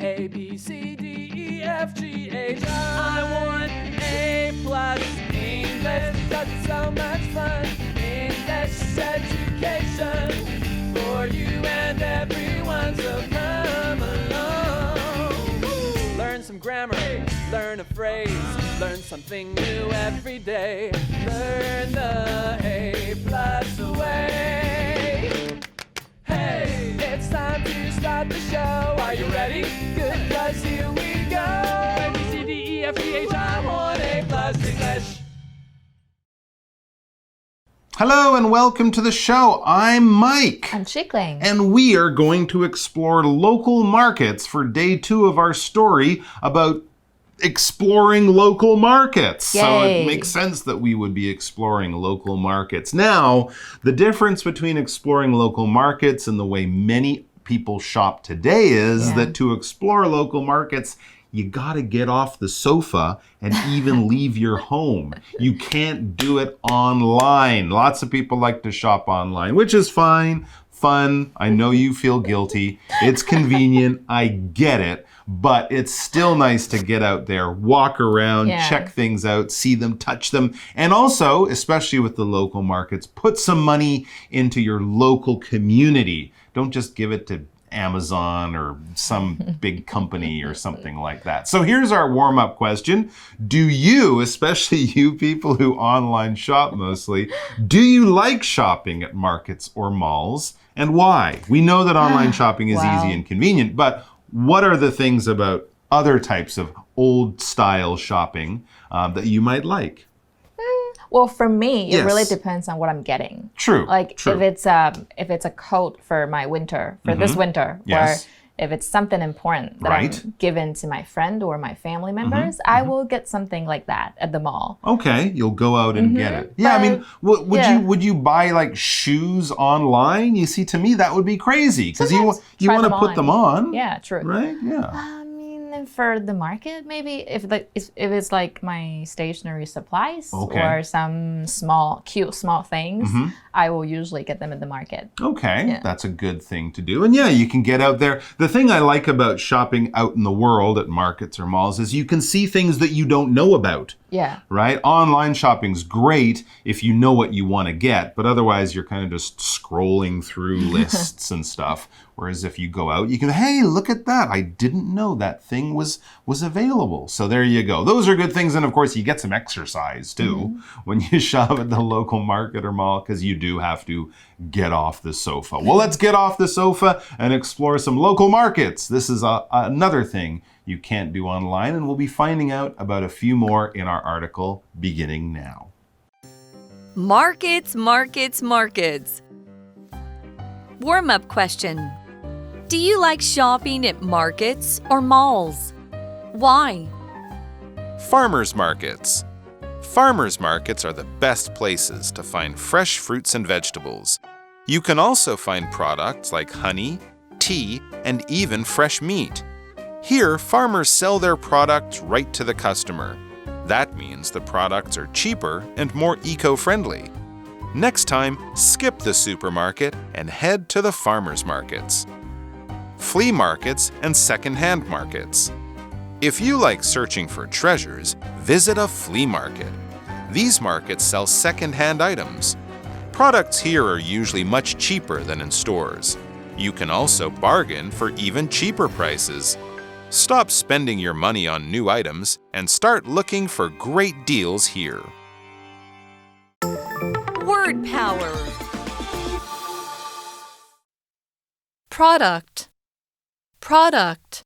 A, B, C, D, E, F, G, H, I want A+. English, that's so much fun. English education for you and everyone, so come along. Learn some grammar, learn a phrase, learn something new every day. Learn the A+ way. Hey, it's time to start the show. Are you ready? Good, 'cause here we go. A, B, C, D, E, F, G, H, I want A+ English. Hello and welcome to the show. I'm Mike. I'm Chickling. And we are going to explore local markets for day 2 of our story about exploring local markets. Yay. So it makes sense that we would be exploring local markets. Now, the difference between exploring local markets and the way many people shop today is that to explore local markets, you gotta get off the sofa and even leave your home. You can't do it online. Lots of people like to shop online, which is fine, fun. I know you feel guilty. It's convenient. I get it. But it's still nice to get out there, walk around, check things out, see them, touch them. And also, especially with the local markets, put some money into your local community. Don't just give it to Amazon or some big company or something like that. So here's our warm-up question. Do you, especially you people who online shop mostly, do you like shopping at markets or malls? And why? We know that online shopping is easy and convenient, but what are the things about other types of old-style shopping that you might like? Well, for me, it really depends on what I'm getting. True. Like if it's a coat for my winter, for this winter, or if it's something important that I'm giving to my friend or my family members, I will get something like that at the mall. Okay, you'll go out and get it. Yeah, I mean, would you buy like shoes online? You see, to me that would be crazy because you want to put them on. Yeah, true. Right? Yeah. I mean, for the market, maybe if it's like my stationery supplies or some cute small things, I will usually get them at the market. Okay, that's a good thing to do. And yeah, you can get out there. The thing I like about shopping out in the world at markets or malls is you can see things that you don't know about. Yeah. Right? Online shopping's great if you know what you want to get, but otherwise you're kind of just scrolling through lists and stuff. Whereas if you go out, you can, hey, look at that. I didn't know that thing was available. So there you go. Those are good things. And of course, you get some exercise too when you shop at the local market or mall because you do have to get off the sofa. Well, let's get off the sofa and explore some local markets. This is another thing you can't do online, and we'll be finding out about a few more in our article beginning now. Markets, markets, markets. Warm-up question. Do you like shopping at markets or malls? Why? Farmers markets. Farmers markets are the best places to find fresh fruits and vegetables. You can also find products like honey, tea, and even fresh meat. Here, farmers sell their products right to the customer. That means the products are cheaper and more eco-friendly. Next time, skip the supermarket and head to the farmers markets. Flea markets and second-hand markets. If you like searching for treasures, visit a flea market. These markets sell second-hand items. Products here are usually much cheaper than in stores. You can also bargain for even cheaper prices. Stop spending your money on new items and start looking for great deals here. Word power. Product. Product.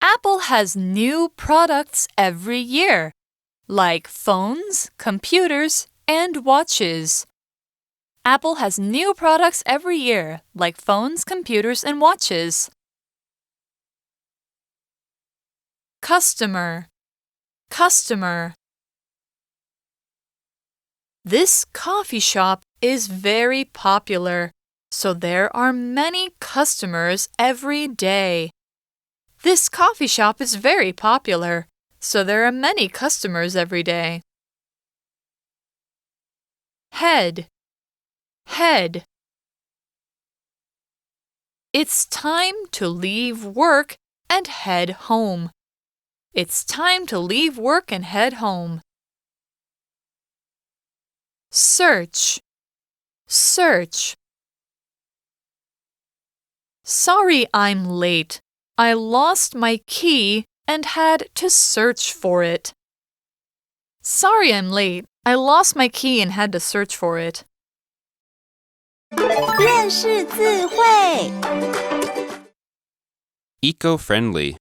Apple has new products every year, like phones, computers, and watches. Apple has new products every year, like phones, computers, and watches. Customer. Customer. This coffee shop is very popular, so there are many customers every day. This coffee shop is very popular, so there are many customers every day. Head. Head. It's time to leave work and head home. It's time to leave work and head home. Search. Search. Sorry I'm late. I lost my key and had to search for it. Sorry I'm late. I lost my key and had to search for it. 认识字汇 Eco-friendly.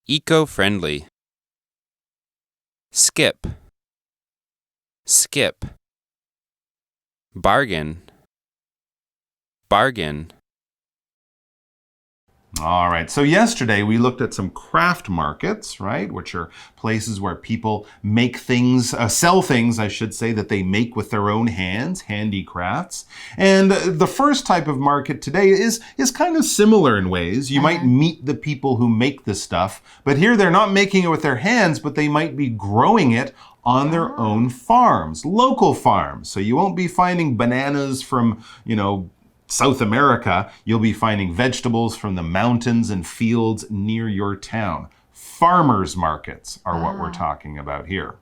Eco-friendly. Skip. Skip. Bargain. Bargain. All right, so yesterday we looked at some craft markets, right, which are places where people make things, sell things, I should say, that they make with their own hands, handicrafts. And the first type of market today is kind of similar in ways. You might meet the people who make this stuff, but here they're not making it with their hands, but they might be growing it on their own farms, local farms. So you won't be finding bananas from, South America. You'll be finding vegetables from the mountains and fields near your town. Farmers markets are what we're talking about here.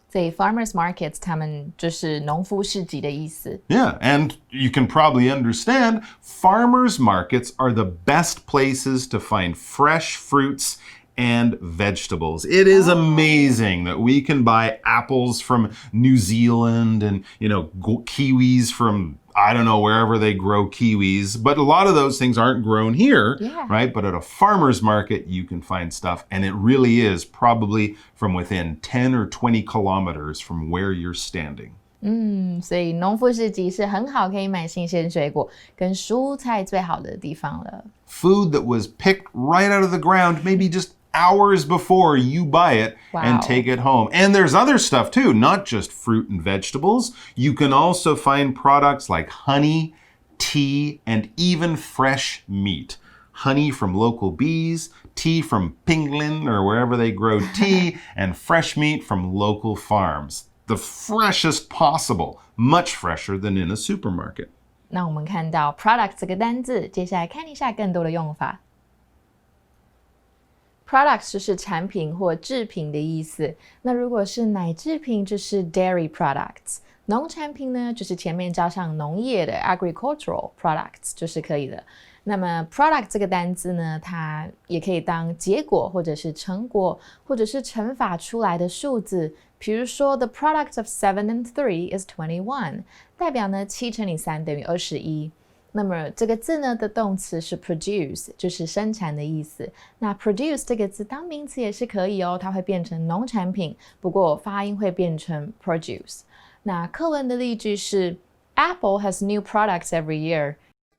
所以 farmers markets 他们就是农夫市集的意思。Yeah, and you can probably understand farmers markets are the best places to find fresh fruits and vegetables. It is amazing that we can buy apples from New Zealand and, kiwis from I don't know, wherever they grow kiwis, but a lot of those things aren't grown here, right? But at a farmer's market, you can find stuff, and it really is probably from within 10 or 20 kilometers from where you're standing. 所以农夫市集是很好可以买新鲜水果跟蔬菜最好的地方了。Food that was picked right out of the ground, maybe just hours before you buy it and take it home. And there's other stuff too, not just fruit and vegetables. You can also find products like honey, tea, and even fresh meat. Honey from local bees, tea from Pinglin or wherever they grow tea, and fresh meat from local farms. The freshest possible, much fresher than in a supermarket. 那我们看到 product 这个单字，接下来看一下更多的用法。Products 就是产品或制品的意思。那如果是奶制品，就是 dairy products。农产品呢，就是前面加上农业的 agricultural products 就是可以的。那么 product 这个单字呢，它也可以当结果或者是成果，或者是乘法出来的数字。比如说 the product of 7 and 3 is 21，代表呢7乘以3等于21。那么这个字呢的动词是 produce， 就是生产的意思。那 produce 这个字当名词也是可以哦，它会变成农产品，不过发音会变成 produce。那课文的例句是 Apple has new products every year,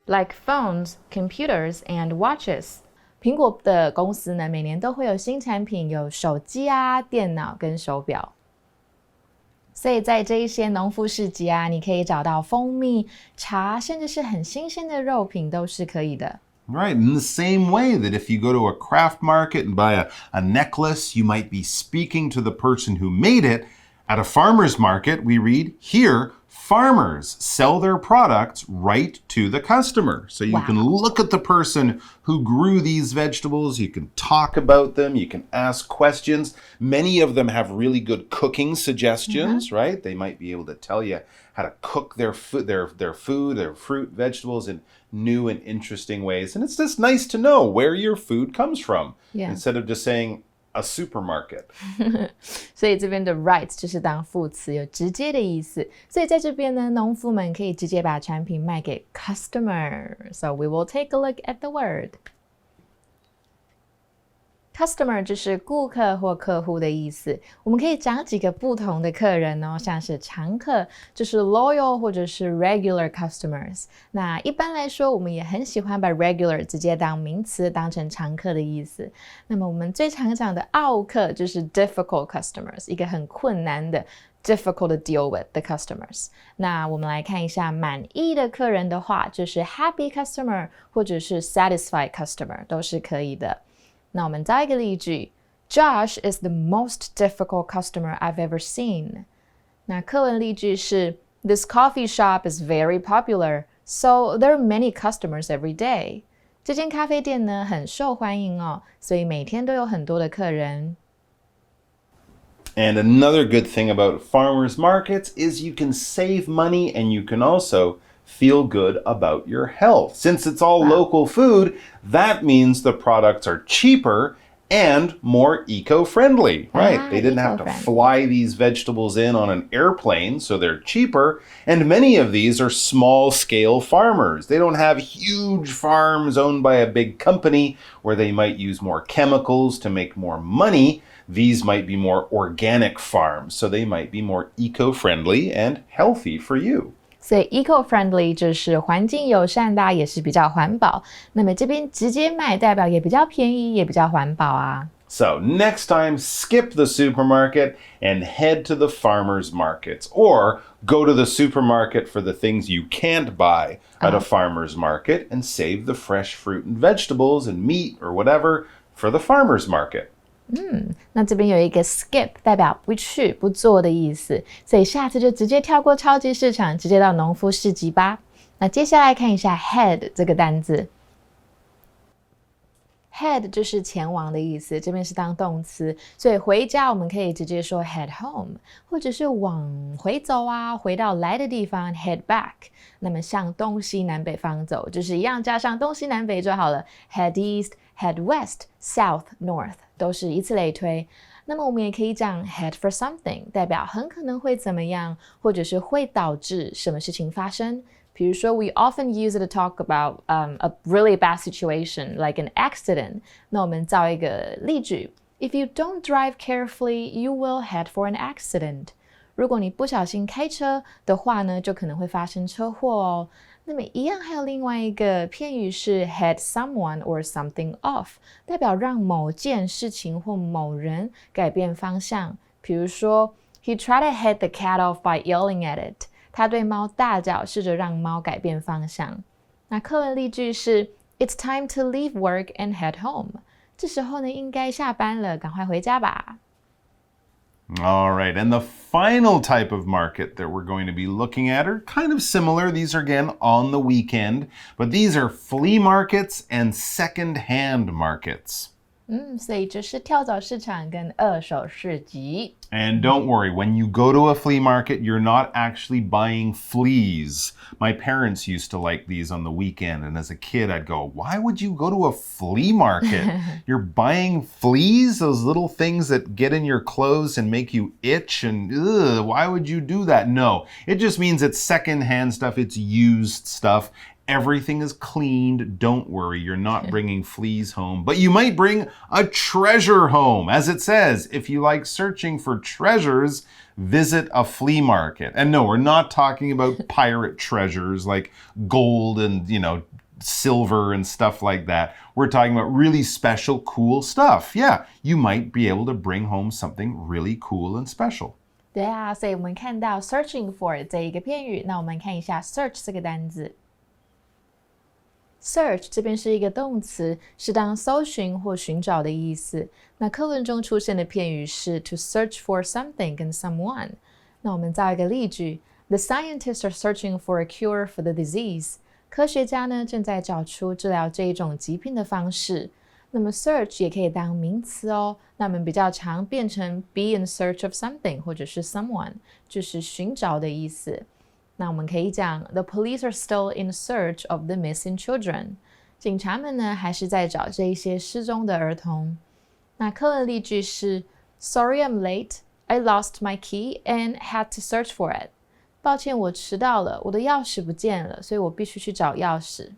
like phones, computers, and watches. 苹果的公司呢每年都会有新产品，有手机啊、电脑跟手表。所以在这一些农夫市集啊，你可以找到蜂蜜、茶，甚至是很新鲜的肉品都是可以的。Right, in the same way that if you go to a craft market and buy a necklace, you might be speaking to the person who made it. At a farmer's market, we read, here, farmers sell their products right to the customer. So you can look at the person who grew these vegetables, you can talk about them, you can ask questions. Many of them have really good cooking suggestions, right? They might be able to tell you how to cook their food, their fruit, vegetables in new and interesting ways. And it's just nice to know where your food comes from instead of just saying a supermarket. 所以这边的 right 就是当副词，有直接的意思。所以在这边呢，农夫们可以直接把产品卖给 customer. So we will take a look at the word. Customer 就是顾客或客户的意思。我们可以讲几个不同的客人哦，像是常客，就是 loyal 或者是 regular customers。那一般来说，我们也很喜欢把 regular 直接当名词，当成常客的意思。那么我们最常讲的奥客就是 difficult customers， 一个很困难的 difficult to deal with the customers。那我们来看一下满意的客人的话，就是 happy customer 或者是 satisfied customer 都是可以的。那我们造一个例句 Josh is the most difficult customer I've ever seen. 那课文例句是 This coffee shop is very popular, So there are many customers every day. 这间咖啡店呢很受欢迎哦，所以每天都有很多的客人。And another good thing about farmers markets is you can save money and you can also feel good about your health. Since it's all local food, that means the products are cheaper and more eco-friendly, right? They didn't have to fly these vegetables in on an airplane, so they're cheaper. And many of these are small-scale farmers. They don't have huge farms owned by a big company where they might use more chemicals to make more money. These might be more organic farms, so they might be more eco-friendly and healthy for you. 所以 eco-friendly 就是环境友善的，也是比较环保。那么这边直接买代表也比较便宜，也比较环保啊。So next time, skip the supermarket and head to the farmers markets, or go to the supermarket for the things you can't buy at a farmer's market and save the fresh fruit and vegetables and meat or whatever for the farmer's market. 那这边有一个 skip 代表不去不做的意思，所以下次就直接跳过超级市场，直接到农夫市集吧。那接下来看一下 head 这个单字。head 就是前往的意思，这边是当动词，所以回家我们可以直接说 head home， 或者是往回走啊，回到来的地方 head back。那么向东西南北方走，就是一样加上东西南北就好了 head east、head west、south、north 都是以此类推。那么我们也可以讲 head for something， 代表很可能会怎么样，或者是会导致什么事情发生。比如说 we often use it to talk about a really bad situation like an accident. 那我们造一个例句 If you don't drive carefully, you will head for an accident. 如果你不小心开车的话呢，就可能会发生车祸哦。那么一样还有另外一个片语是 head someone or something off， 代表让某件事情或某人改变方向。比如说 He tried to head the cat off by yelling at it. 他对猫大叫，试着让猫改变方向。那课文例句是 It's time to leave work and head home. 这时候呢，应该下班了，赶快回家吧。All right, and the final type of market that we're going to be looking at are kind of similar. These are, again, on the weekend, but these are flea markets and second-hand markets. 所以就是跳蚤市场跟二手市集。And don't worry, when you go to a flea market, you're not actually buying fleas. My parents used to like these on the weekend, and as a kid, I'd go, why would you go to a flea market? You're buying fleas, those little things that get in your clothes and make you itch, and why would you do that? No, it just means it's secondhand stuff, it's used stuff. Everything is cleaned. Don't worry, you're not bringing fleas home, but you might bring a treasure home. As it says, if you like searching for treasures, visit a flea market. And no, we're not talking about pirate treasures like gold and, silver and stuff like that. We're talking about really special, cool stuff. Yeah, you might be able to bring home something really cool and special. 对啊，所以我们看到 searching for 这一个片语，那我们看一下 search 这个单字。Search 这边是一个动词，是当搜寻或寻找的意思。那课文中出现的片语是 to search for something 跟 someone。那我们造一个例句 The scientists are searching for a cure for the disease. 科学家呢正在找出治疗这一种疾病的方式。那么 search 也可以当名词哦。那我们比较常变成 be in search of something 或者是 someone， 就是寻找的意思。那我们可以讲 The police are still in search of the missing children. 警察们呢还是在找这一些失踪的儿童。那课文例句是 Sorry I'm late. I lost my key and had to search for it. 抱歉我迟到了，我的钥匙不见了，所以我必须去找钥匙。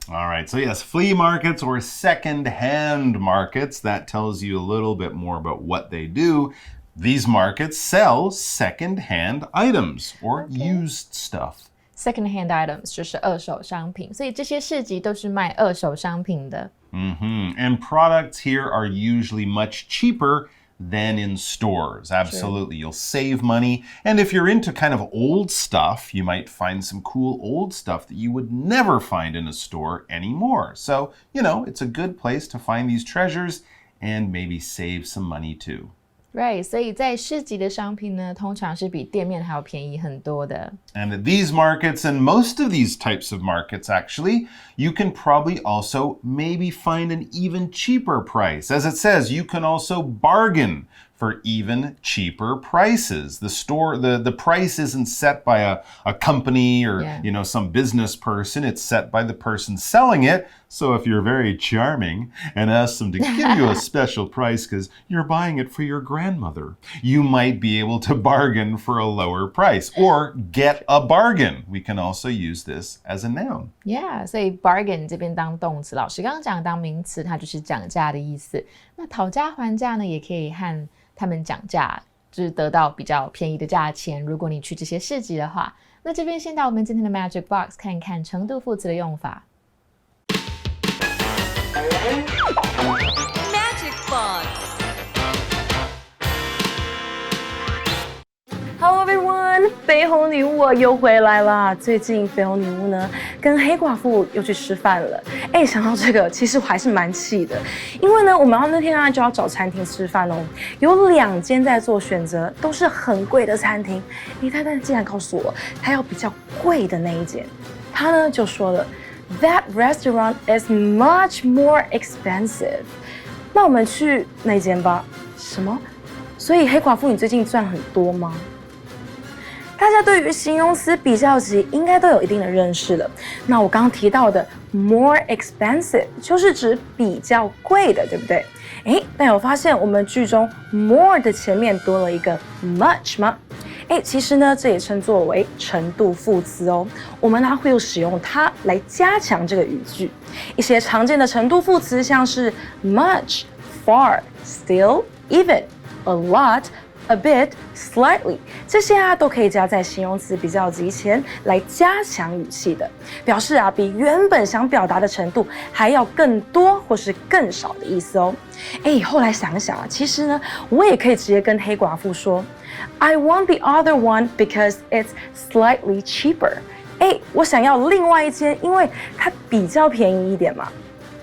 All right, so yes, flea markets or second-hand markets, that tells you a little bit more about what they do.These markets sell second-hand items or used stuff. Second-hand items 就是二手商品，所以这些市集都是卖二手商品的。And products here are usually much cheaper than in stores. Absolutely. You'll save money. And if you're into kind of old stuff, you might find some cool old stuff that you would never find in a store anymore. So, it's a good place to find these treasures and maybe save some money too. Right, 所以在市集的商品呢，通常是比店面还要便宜很多的。And at these markets, and most of these types of markets actually, you can probably also maybe find an even cheaper price. As it says, you can also bargain for even cheaper prices. The price isn't set by a company or some business person. It's set by the person selling it. So if you're very charming and ask them to give you a special price because you're buying it for your grandmother, you might be able to bargain for a lower price or get a bargain. We can also use this as a noun. Yeah, 所以 bargain 这边当动词，老师刚刚讲当名词，它就是讲价的意思。那讨价还价呢，也可以和他们讲价，就是得到比较便宜的价钱。如果你去这些市集的话，那这边先到我们今天的 Magic Box 看一看程度副词的用法。Magic Box Hello everyone， 绯红女巫我又回来啦！最近绯红女巫呢跟黑寡妇又去吃饭了。想到这个，其实我还是蛮气的，因为呢，我们那天就要找餐厅吃饭哦，有2间在做选择，都是很贵的餐厅。太太竟然告诉我，她要比较贵的那一间。她呢就说了 ，That restaurant is much more expensive。那我们去那间吧。什么？所以黑寡妇，你最近赚很多吗？大家对于形容词比较级应该都有一定的认识了。那我刚刚提到的 more expensive 就是指比较贵的，对不对？但有发现我们句中 more 的前面多了一个 much 吗？其实呢，这也称作为程度副词哦。我们呢会使用它来加强这个语句。一些常见的程度副词像是 much、far、still、even、a lot。A bit, slightly， 这些都可以加在形容词比较级前来加强语气的，表示比原本想表达的程度还要更多或是更少的意思哦。后来想想其实呢，我也可以直接跟黑寡妇说 ，I want the other one because it's slightly cheaper。我想要另外一间，因为它比较便宜一点嘛。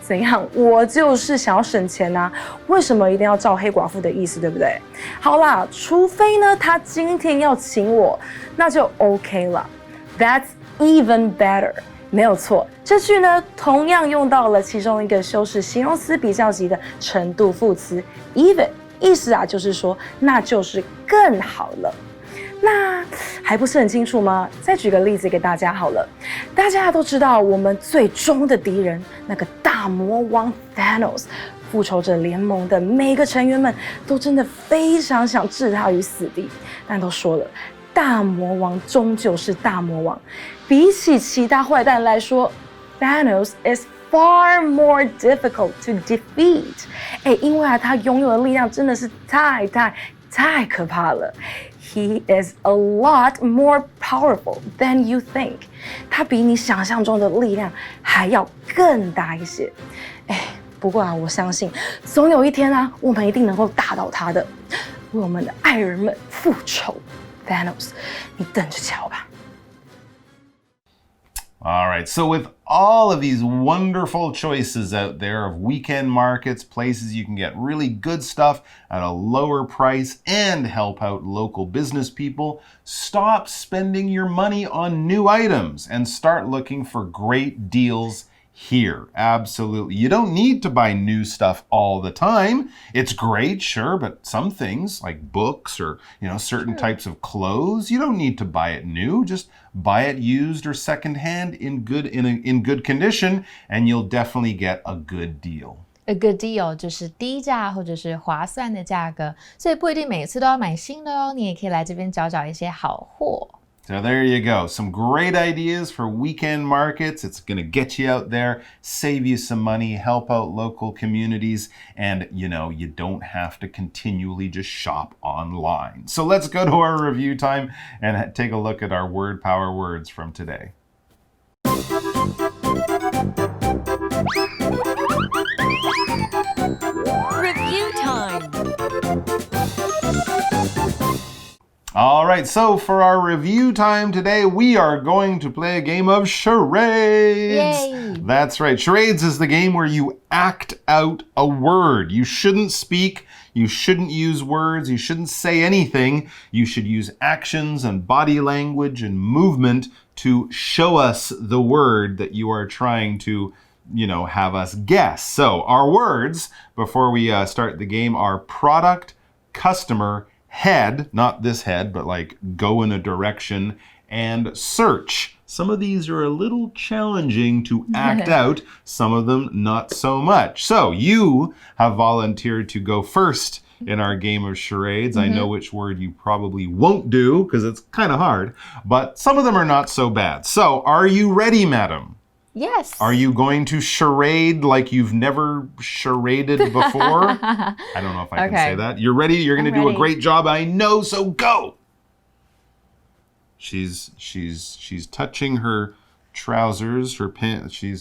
怎样？我就是想要省钱啊！为什么一定要照黑寡妇的意思，对不对？好啦，除非呢，他今天要请我，那就 OK 了。That's even better， 没有错。这句呢，同样用到了其中一个修饰形容词比较级的程度副词 even， 意思就是说，那就是更好了。那还不是很清楚吗？再举个例子给大家好了。大家都知道我们最终的敌人，那个大魔王 Thanos， 复仇者联盟的每个成员们都真的非常想置他于死地。但都说了，大魔王终究是大魔王，比起其他坏蛋来说 ，Thanos is far more difficult to defeat。因为他拥有的力量真的是太可怕了。He is a lot more powerful than you think。他比你想象中的力量还要更大一些。不过我相信总有一天我们一定能够打倒他的，为我们的爱人们复仇。Thanos， 你等着瞧吧。All right, so with all of these wonderful choices out there of weekend markets, places you can get really good stuff at a lower price and help out local business people, stop spending your money on new items and start looking for great deals here. Absolutely. You don't need to buy new stuff all the time. It's great, sure, but some things like books or, certain types of clothes, you don't need to buy it new. Just buy it used or secondhand in good condition, and you'll definitely get a good deal. A good deal 就是低价或者是划算的价格，所以不一定每次都要买新的哦，你也可以来这边找一些好货。So there you go. Some great ideas for weekend markets. It's going to get you out there, save you some money, help out local communities, and you don't have to continually just shop online. So let's go to our review time and take a look at our word power words from today. Review time. All right, so for our review time today, we are going to play a game of charades. Yay. That's right. Charades is the game where you act out a word. You shouldn't speak. You shouldn't use words. You shouldn't say anything. You should use actions and body language and movement to show us the word that you are trying to, have us guess. So our words, before we start the game, are product, customer, head, not this head, but like go in a direction, and search. Some of these are a little challenging to act out, some of them not so much. So you have volunteered to go first in our game of charades. I know which word you probably won't do because it's kind of hard, but some of them are not so bad. So are you ready, madam? Yes. Are you going to charade like you've never charaded before? I don't know if I can say that. You're ready? You're going to do a great job, I know, so go! She's touching her trousers, her pants. You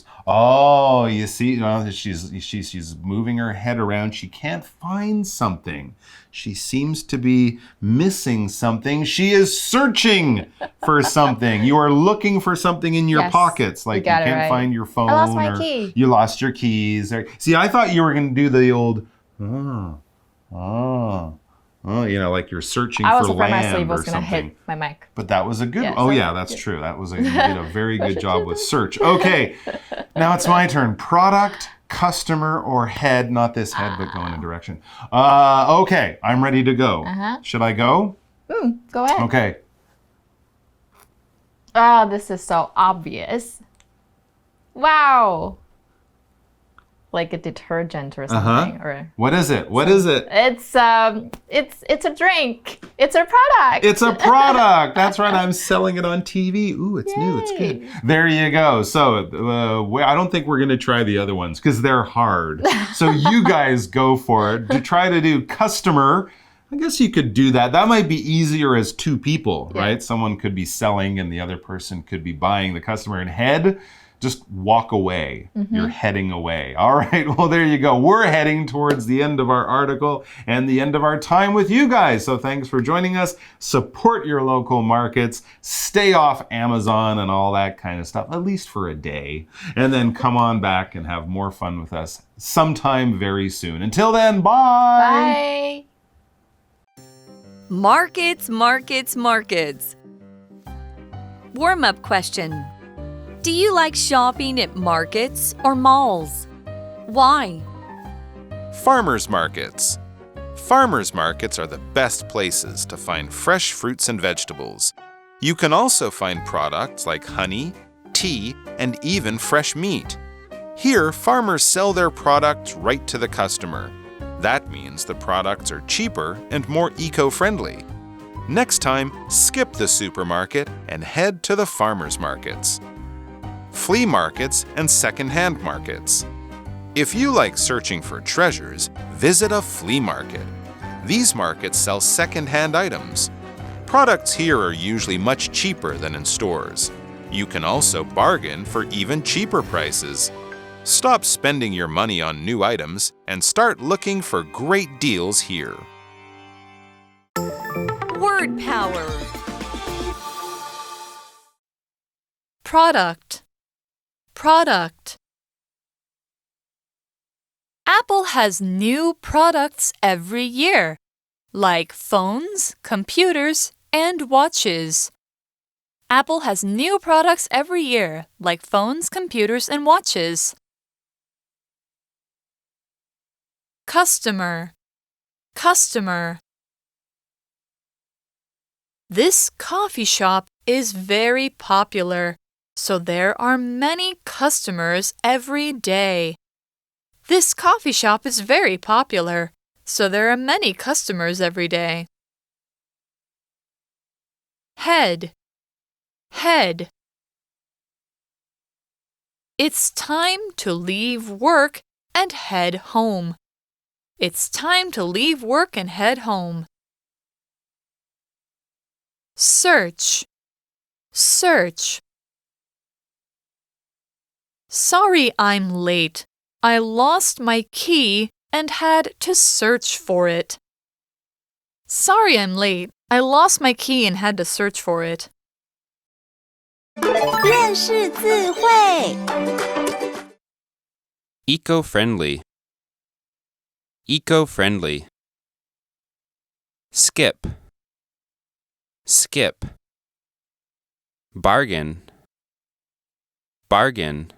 see, she's moving her head around. She can't find something. She seems to be missing something. She is searching for something. You are looking for something in your pockets. Like you can't find your phone. I lost my key. You lost your keys. See, I thought you were going to do the old, like you're searching for land or something. I was afraid my sleeve was going to hit my mic. But that was a good one. Oh, yeah, that's true. You did a very good job with search. Okay, now it's my turn. Product, customer, or head. Not this head, but go in a direction. Okay, I'm ready to go. Should I go? Go ahead. Okay. Oh, this is so obvious. Wow. Like a detergent or something. Or what is it? What is it? It's a drink. It's a product. It's a product. That's right. I'm selling it on TV. Ooh, it's new. It's good. There you go. So I don't think we're going to try the other ones because they're hard. So you guys go for it. To try to do customer, I guess you could do that. That might be easier as two people, right? Someone could be selling and the other person could be buying. The customer and head, just walk away. You're heading away. All right, well, there you go. We're heading towards the end of our article and the end of our time with you guys. So thanks for joining us. Support your local markets. Stay off Amazon and all that kind of stuff, at least for a day. And then come on back and have more fun with us sometime very soon. Until then, bye. Bye. Markets, markets, markets. Warm-up question. Do you like shopping at markets or malls? Why? Farmers markets. Farmers markets are the best places to find fresh fruits and vegetables. You can also find products like honey, tea, and even fresh meat. Here, farmers sell their products right to the customer. That means the products are cheaper and more eco-friendly. Next time, skip the supermarket and head to the farmers markets. Flea markets and second-hand markets. If you like searching for treasures, visit a flea market. These markets sell second-hand items. Products here are usually much cheaper than in stores. You can also bargain for even cheaper prices. Stop spending your money on new items and start looking for great deals here. Word power. Product. Product. Apple has new products every year, like phones, computers, and watches. Apple has new products every year, like phones, computers, and watches. Customer. Customer. This coffee shop is very popular, so there are many customers every day. This coffee shop is very popular, so there are many customers every day. Head. Head. It's time to leave work and head home. It's time to leave work and head home. Search. Search. Sorry I'm late. I lost my key and had to search for it. Sorry I'm late. I lost my key and had to search for it. 认识字汇 Eco-friendly. Eco-friendly. skip, skip. Bargain, bargain.